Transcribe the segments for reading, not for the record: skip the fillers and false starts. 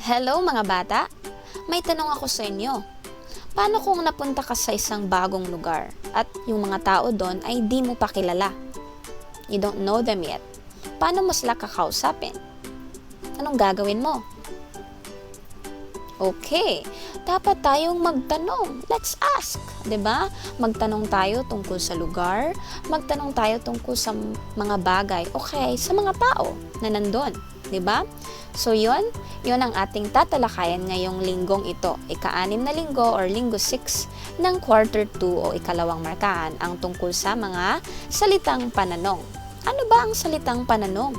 Hello mga bata! May tanong ako sa inyo. Paano kung napunta ka sa isang bagong lugar at yung mga tao doon ay di mo pa kilala? You don't know them yet. Paano mo sila kakausapin? Anong gagawin mo? Okay, dapat tayong magtanong. Let's ask, 'di ba? Magtanong tayo tungkol sa lugar, magtanong tayo tungkol sa mga bagay, okay, sa mga tao na nandun, 'di ba? So yun ang ating tatalakayan ngayong linggong ito, ika-6 na linggo or linggo 6 ng quarter 2 o ikalawang markahan, ang tungkol sa mga salitang pananong. Ano ba ang salitang pananong?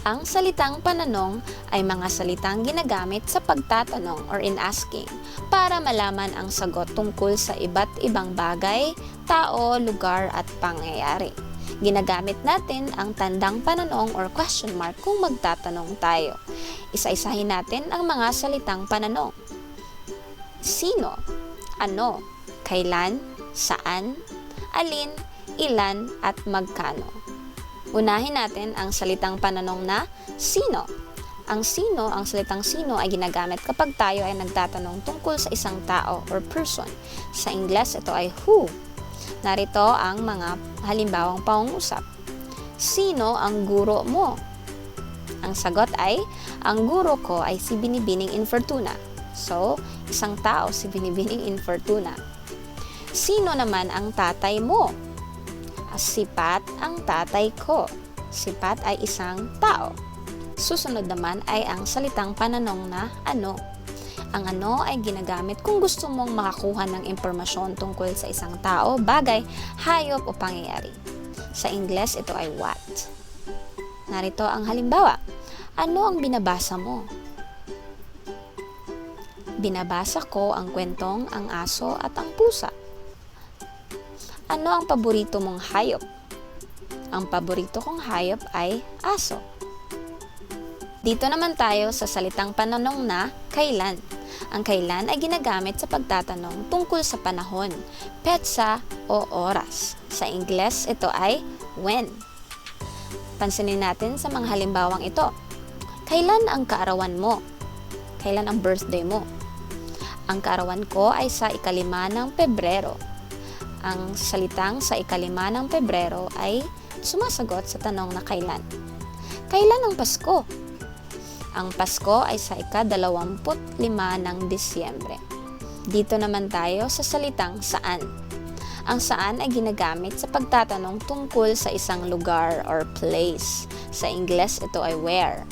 Ang salitang pananong ay mga salitang ginagamit sa pagtatanong or in asking para malaman ang sagot tungkol sa iba't ibang bagay, tao, lugar at pangyayari. Ginagamit natin ang tandang pananong or question mark kung magtatanong tayo. Isa-isahin natin ang mga salitang pananong. Sino? Ano? Kailan? Saan? Alin? Ilan? At magkano? Unahin natin ang salitang pananong na sino. Ang salitang sino ay ginagamit kapag tayo ay nagtatanong tungkol sa isang tao or person. Sa Ingles, ito ay who. Narito ang mga halimbawang pangungusap. Sino ang guro mo? Ang sagot ay, ang guro ko ay si Binibining Infortuna. So, isang tao si Binibining Infortuna. Sino naman ang tatay mo? Si Pat ang tatay ko. Si Pat ay isang tao. Susunod naman ay ang salitang pananong na ano. Ang ano ay ginagamit kung gusto mong makakuha ng impormasyon tungkol sa isang tao, bagay, hayop o pangyayari. Sa Ingles, ito ay what. Narito ang halimbawa. Ano ang binabasa mo? Binabasa ko ang kwentong Ang Aso at ang Pusa. Ano ang paborito mong hayop? Ang paborito kong hayop ay aso. Dito naman tayo sa salitang pananong na kailan. Ang kailan ay ginagamit sa pagtatanong tungkol sa panahon, petsa o oras. Sa Ingles, ito ay when. Pansinin natin sa mga halimbawang ito. Kailan ang kaarawan mo? Kailan ang birthday mo? Ang kaarawan ko ay sa 5 ng Pebrero. Ang salitang sa 5 ng Pebrero ay sumasagot sa tanong na kailan. Kailan ang Pasko? Ang Pasko ay sa 25 ng Disyembre. Dito naman tayo sa salitang saan. Ang saan ay ginagamit sa pagtatanong tungkol sa isang lugar or place. Sa Ingles, ito ay where.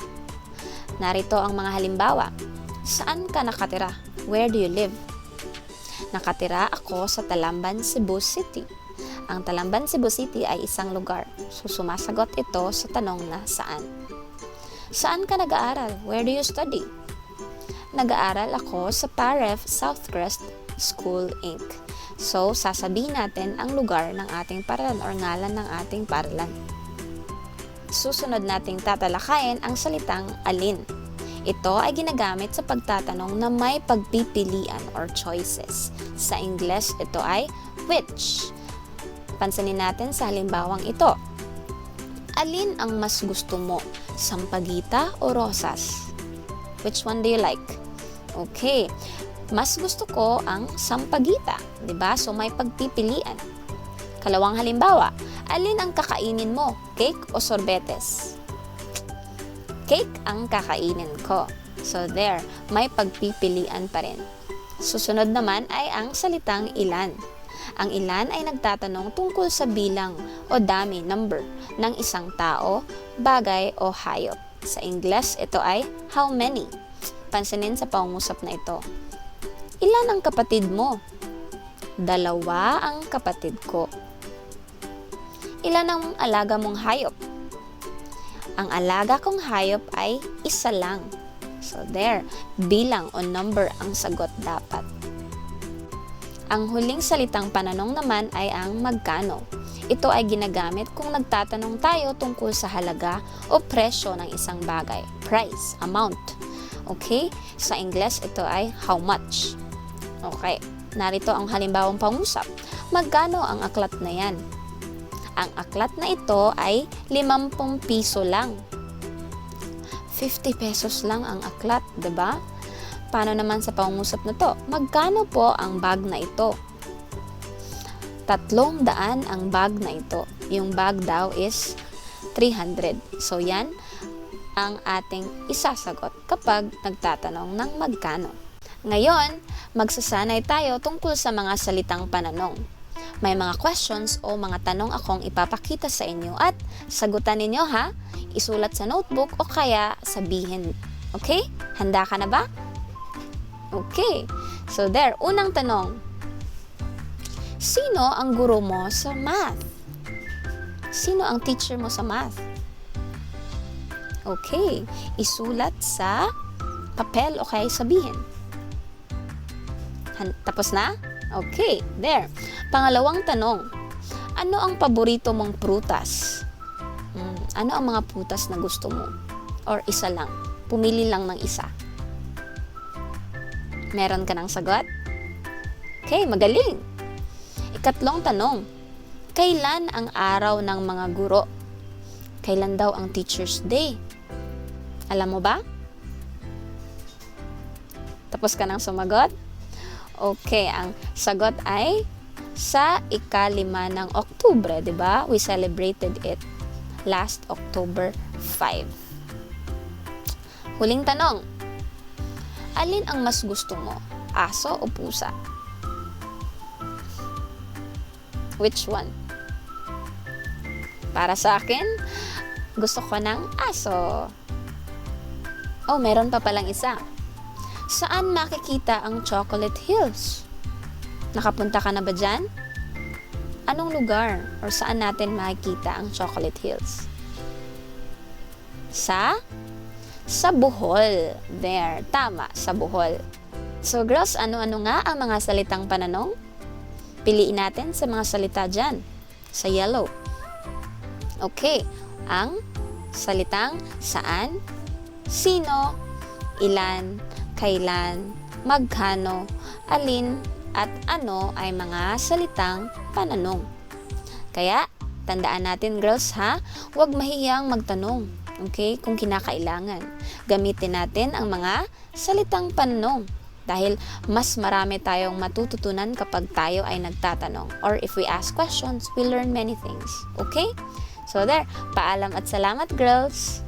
Narito ang mga halimbawa. Saan ka nakatira? Where do you live? Nakatira ako sa Talamban, Cebu City. Ang Talamban, Cebu City ay isang lugar. So, sumasagot ito sa tanong na saan. Saan ka nag-aaral? Where do you study? Nag-aaral ako sa Paref Southcrest School, Inc. So, sasabihin natin ang lugar ng ating paralan or ngalan ng ating paralan. Susunod nating tatalakayin ang salitang alin. Ito ay ginagamit sa pagtatanong na may pagpipilian or choices. Sa Ingles, ito ay which. Pansinin natin sa halimbawang ito. Alin ang mas gusto mo? Sampaguita o rosas? Which one do you like? Okay, mas gusto ko ang sampaguita, 'di ba? So may pagpipilian. Kalawang halimbawa, alin ang kakainin mo? Cake o sorbetes? Cake ang kakainin ko. So there, may pagpipilian pa rin. Susunod naman ay ang salitang ilan. Ang ilan ay nagtatanong tungkol sa bilang o dami, number, ng isang tao, bagay o hayop. Sa Ingles, ito ay how many. Pansinin sa pangungusap na ito. Ilan ang kapatid mo? 2 ang kapatid ko. Ilan ang alaga mong hayop? Ang alaga kong hayop ay 1 lang. So there, bilang o number ang sagot dapat. Ang huling salitang pananong naman ay ang magkano. Ito ay ginagamit kung nagtatanong tayo tungkol sa halaga o presyo ng isang bagay. Price, amount. Okay? Sa Ingles, ito ay how much. Okay, narito ang halimbawang pangusap. Magkano ang aklat na yan? Ang aklat na ito ay 50 piso lang. 50 pesos lang ang aklat, 'di ba? Paano naman sa pangungusap na to? Magkano po ang bag na ito? 300 ang bag na ito. Yung bag daw is 300. So, yan ang ating isasagot kapag nagtatanong ng magkano. Ngayon, magsasanay tayo tungkol sa mga salitang pananong. May mga questions o mga tanong akong ipapakita sa inyo at sagutan ninyo ha. Isulat sa notebook o kaya sabihin. Okay? Handa ka na ba? Okay. So there, unang tanong. Sino ang guro mo sa math? Sino ang teacher mo sa math? Okay. Isulat sa papel o kaya sabihin. Tapos na? Okay. There. Pangalawang tanong. Ano ang paborito mong prutas? Ano ang mga prutas na gusto mo? Or isa lang? Pumili lang ng isa. Meron ka ng sagot? Okay, magaling. Ikatlong tanong. Kailan ang araw ng mga guro? Kailan daw ang Teacher's Day? Alam mo ba? Tapos ka nang sumagot? Okay, ang sagot ay sa ika-5 ng Oktubre, di ba? We celebrated it last October 5. Huling tanong. Alin ang mas gusto mo? Aso o pusa? Which one? Para sa akin, gusto ko ng aso. Oh, meron pa palang isa. Saan makikita ang Chocolate Hills? Nakapunta ka na ba dyan? Anong lugar or saan natin makikita ang Chocolate Hills? Sa Bohol. There, tama, sa Bohol. So girls, ano-ano nga ang mga salitang pananong? Piliin natin sa mga salita dyan. Sa yellow. Okay, ang salitang saan, sino, ilan, kailan, magkano, alin, at ano ay mga salitang pananong. Kaya, tandaan natin girls ha, huwag mahiyang magtanong. Okay, kung kinakailangan. Gamitin natin ang mga salitang pananong. Dahil mas marami tayong matututunan kapag tayo ay nagtatanong. Or if we ask questions, we learn many things. Okay? So there, paalam at salamat girls!